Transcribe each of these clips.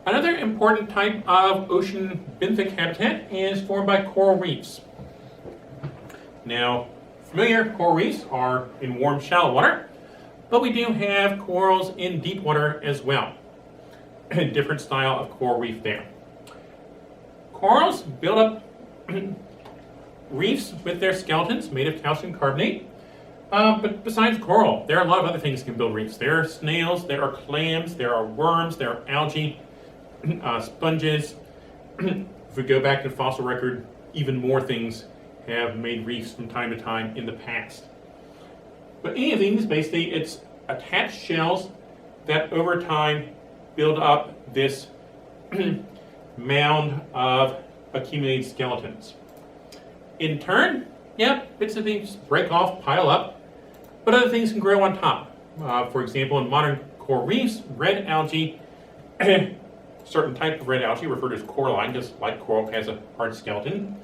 Another important type of ocean benthic habitat is formed by coral reefs. Now, familiar coral reefs are in warm, shallow water, but we do have corals in deep water as well. A different style of coral reef there. Corals build up reefs with their skeletons made of calcium carbonate. But besides coral, there are a lot of other things that can build reefs. There are snails, there are clams, there are worms, there are algae, sponges. If we go back to the fossil record, even more things have made reefs from time to time in the past. But any of these, basically, it's attached shells that over time build up this mound of accumulated skeletons. In turn, bits of things break off, pile up, but other things can grow on top. For example, in modern coral reefs, red algae, certain type of red algae referred to as coralline, just like coral has a hard skeleton.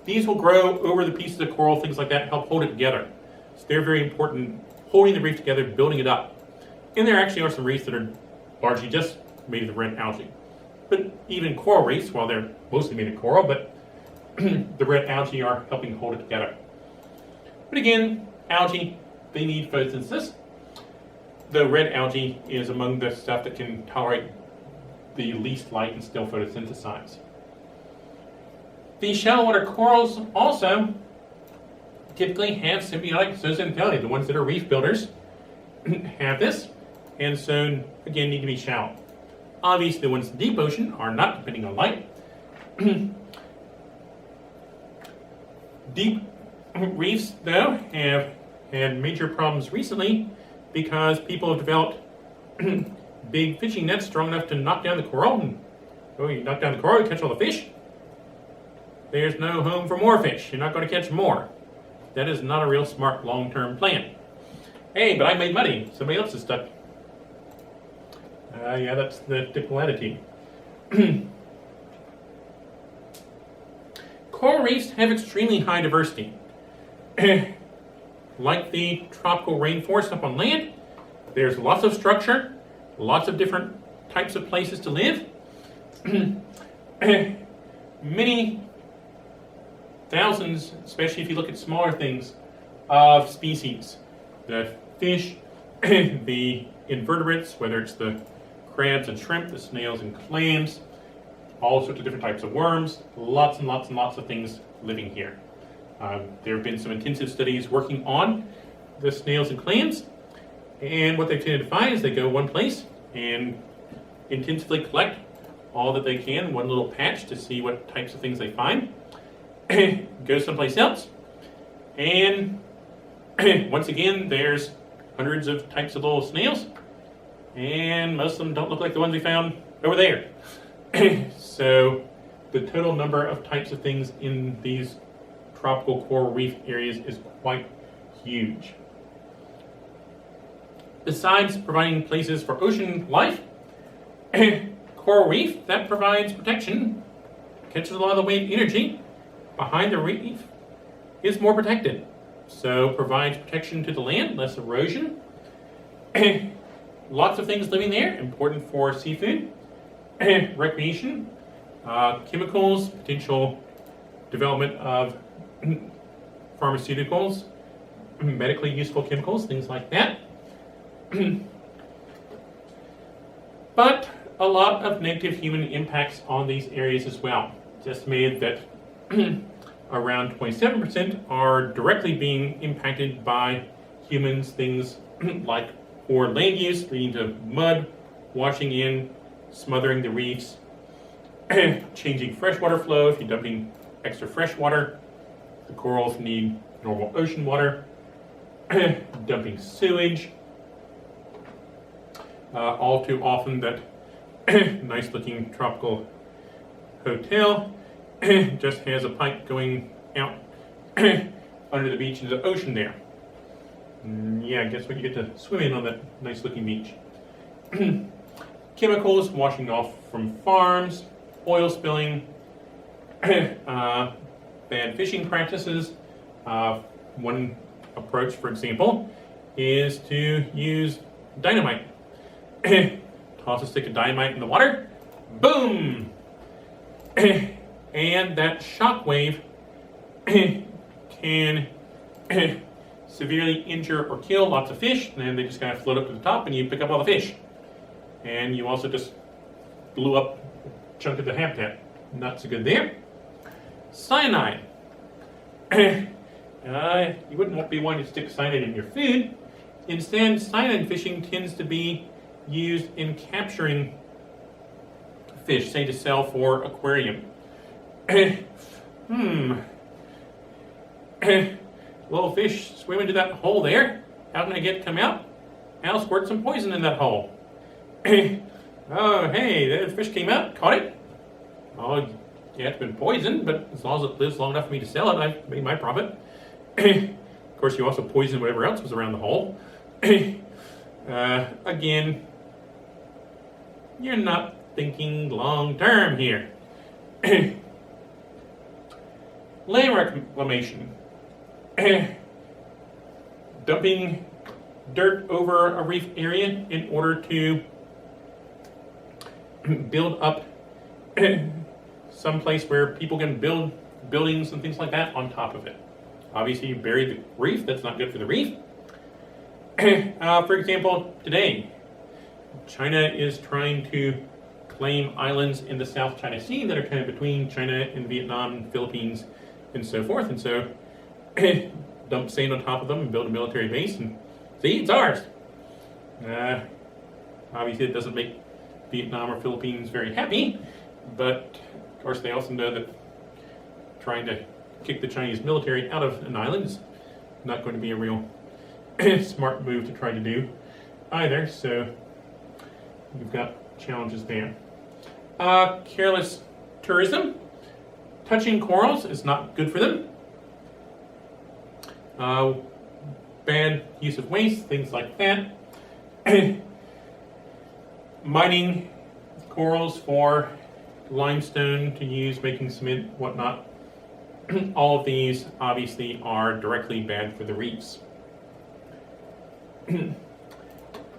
These will grow over the pieces of coral, things like that, help hold it together. So they're very important, holding the reef together, building it up. And there actually are some reefs that are largely just made of red algae. But even coral reefs, while they're mostly made of coral, but the red algae are helping hold it together. But again, algae, they need photosynthesis. The red algae is among the stuff that can tolerate the least light and still photosynthesize. The shallow water corals also typically have symbiotic zooxanthellae. The ones that are reef builders have this, and so again need to be shallow. Obviously, the ones in the deep ocean are not depending on light. Deep reefs, though, have had major problems recently because people have developed big fishing nets strong enough to knock down the coral. And, you knock down the coral, you catch all the fish. There's no home for more fish. You're not going to catch more. That is not a real smart long-term plan. Hey, but I made money. Somebody else is stuck. That's the typical attitude. Coral reefs have extremely high diversity. Like the tropical rainforest up on land, there's lots of structure, lots of different types of places to live. Many thousands, especially if you look at smaller things, of species. The fish, the invertebrates, whether it's the crabs and shrimp, the snails and clams, all sorts of different types of worms, lots and lots and lots of things living here. There have been some intensive studies working on the snails and clams, and what they've tended to find is they go one place and intensively collect all that they can in one little patch to see what types of things they find, go someplace else, and once again there's hundreds of types of little snails, and most of them don't look like the ones we found over there. So the total number of types of things in these tropical coral reef areas is quite huge. Besides providing places for ocean life, coral reef, that provides protection, catches a lot of the wave energy behind the reef, is more protected. So provides protection to the land, less erosion. Lots of things living there, important for seafood, recreation, chemicals, potential development of pharmaceuticals, medically useful chemicals, things like that. But a lot of negative human impacts on these areas as well. It's estimated that around 27% are directly being impacted by humans, things like poor land use, leading to mud washing in, smothering the reefs, changing freshwater flow. If you're dumping extra fresh water, the corals need normal ocean water, dumping sewage. All too often that nice looking tropical hotel just has a pipe going out under the beach into the ocean there. Guess what? You get to swim in on that nice looking beach. Chemicals washing off from farms, oil spilling, bad fishing practices. One approach, for example, is to use dynamite. Toss a stick of dynamite in the water, boom! And that shock wave can severely injure or kill lots of fish, and then they just kind of float up to the top and you pick up all the fish. And you also just blew up a chunk of the habitat. Not so good there. Cyanide. You wouldn't be wanting to stick cyanide in your food. Instead, cyanide fishing tends to be used in capturing fish, say to sell for aquarium. Little fish swim into that hole there. How can I get it to come out? I'll squirt some poison in that hole. Oh, hey, the fish came out, caught it. Oh, yeah, it's been poisoned, but as long as it lives long enough for me to sell it, I've made my profit. Of course, you also poisoned whatever else was around the hole. Again, you're not thinking long term here. Land reclamation. Dumping dirt over a reef area in order to build up some place where people can build buildings and things like that on top of it. Obviously, you bury the reef, that's not good for the reef. For example, today, China is trying to claim islands in the South China Sea that are kind of between China and Vietnam, Philippines, and so forth. And so, dump sand on top of them and build a military base, and see, it's ours. Obviously, it doesn't make Vietnam or Philippines very happy, but of course, they also know that trying to kick the Chinese military out of an island is not going to be a real smart move to try to do either. So, you've got challenges there. Careless tourism. Touching corals is not good for them. Bad use of waste, things like that. Mining corals for limestone to use, making cement, whatnot. All of these obviously are directly bad for the reefs. And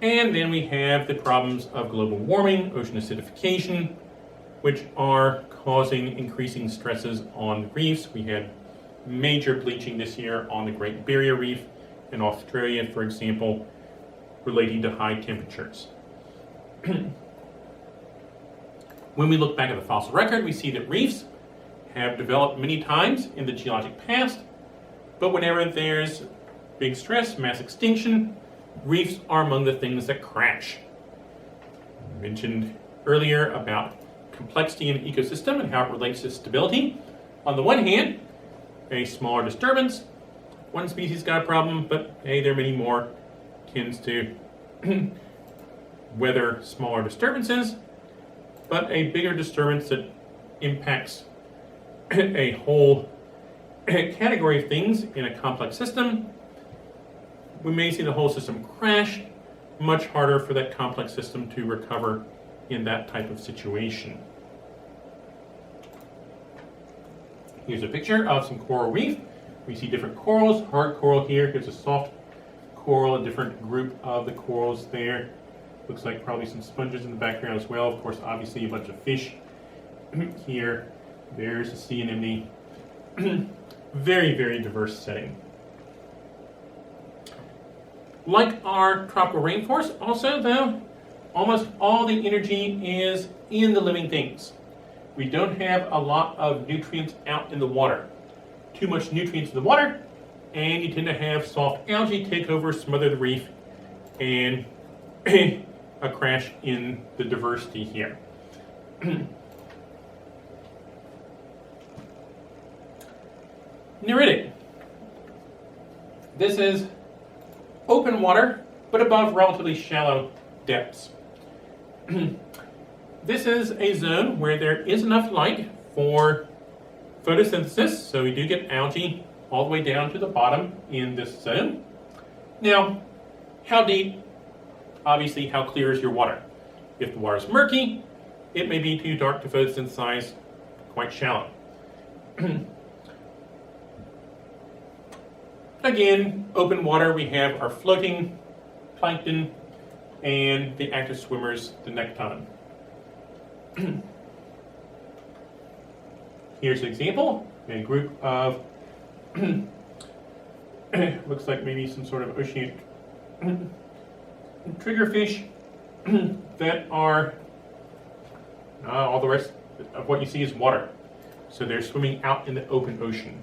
then we have the problems of global warming, ocean acidification, which are causing increasing stresses on the reefs. We had major bleaching this year on the Great Barrier Reef in Australia, for example, relating to high temperatures. When we look back at the fossil record, we see that reefs have developed many times in the geologic past, but whenever there's big stress, mass extinction, reefs are among the things that crash. I mentioned earlier about complexity in an ecosystem and how it relates to stability. On the one hand, a smaller disturbance, one species got a problem, but hey, there are many more, tends to weather smaller disturbances, but a bigger disturbance that impacts a whole category of things in a complex system, we may see the whole system crash. Much harder for that complex system to recover in that type of situation. Here's a picture of some coral reef. We see different corals, hard coral here. Here's a soft coral, a different group of the corals there. Looks like probably some sponges in the background as well. Of course, obviously a bunch of fish here. There's a sea anemone. Very, very diverse setting. Like our tropical rainforest, also though, almost all the energy is in the living things. We don't have a lot of nutrients out in the water. Too much nutrients in the water, and you tend to have soft algae take over, smother the reef, and a crash in the diversity here. Neritic. This is open water, but above relatively shallow depths. This is a zone where there is enough light for photosynthesis, so we do get algae all the way down to the bottom in this zone. Now, how deep? Obviously, how clear is your water? If the water is murky, it may be too dark to photosynthesize, quite shallow. Again, open water, we have our floating plankton and the active swimmers, the nekton. Here's an example, a group of, looks like maybe some sort of oceanic triggerfish that are, all the rest of what you see is water. So they're swimming out in the open ocean.